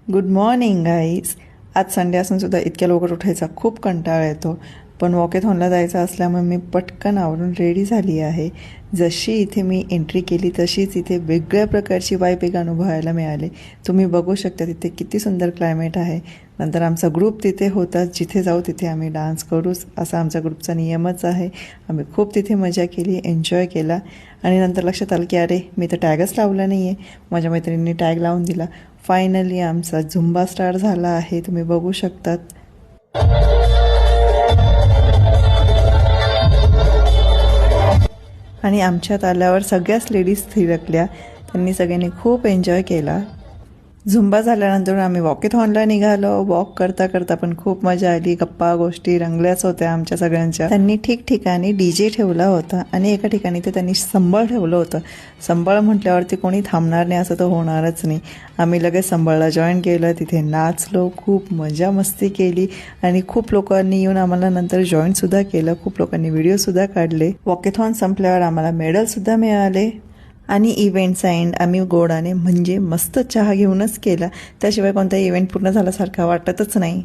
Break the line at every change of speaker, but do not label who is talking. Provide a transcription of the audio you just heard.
Good morning guys. आज Sunday असून सुद्धा इतक्या लवकर उठायचा खूप कंटाळा येतो, पण वॉकेथॉनला जायचं असल्यामुळे मी पटकन आवरून रेडी झाली आहे. जशी इथे मी एंट्री केली तशीच इथे वेगळ्या प्रकारची वाईब एक अनुभवायला मिळाले. तुम्ही बघू शकता तिथे किती सुंदर क्लायमेट आहे. नंतर आमचा ग्रुप तिथे होता, जिथे जाऊ तिथे आम्ही डान्स करूच असा आमचा ग्रुपचा नियमच आहे. आम्ही खूप तिथे मजा केली, एन्जॉय केला आणि नंतर लक्षात आलं की अरे मी तर टॅगच लावला नाही आहे. माझ्या मैत्रिणींनी टॅग लावून दिला. फायनली आमचा झुंबा स्टार्ट झाला आहे, तुम्ही बघू शकतात. आणि आमच्यात आल्यावर सगळ्याच लेडीज थिरकल्या. त्यांनी सगळ्यांनी खूप एन्जॉय केला. झुंबा झाल्यानंतर आम्ही वॉकेथॉनला निघालो. वॉक करता करता पण खूप मजा आली. गप्पा गोष्टी रंगल्याच होत्या आमच्या सगळ्यांच्या. त्यांनी ठिकठिकाणी DJ ठेवला होता आणि एका ठिकाणी ते त्यांनी संबळ ठेवलं होतं. संबळ म्हटल्यावरती कोणी थांबणार नाही असं तर होणारच नाही. आम्ही लगेच संबळला जॉईन केलं, तिथे नाचलो, खूप मजा मस्ती केली आणि खूप लोकांनी येऊन आम्हाला नंतर जॉईनसुद्धा केलं. खूप लोकांनी व्हिडिओसुद्धा काढले. वॉकेथॉन संपल्यावर आम्हाला मेडलसुद्धा मिळाले. आणि इव्हेंटचा एंड आम्ही गोडाने म्हणजे मस्त चहा घेऊनच केला. त्याशिवाय कोणता इव्हेंट पूर्ण झाल्यासारखा वाटतच नाही.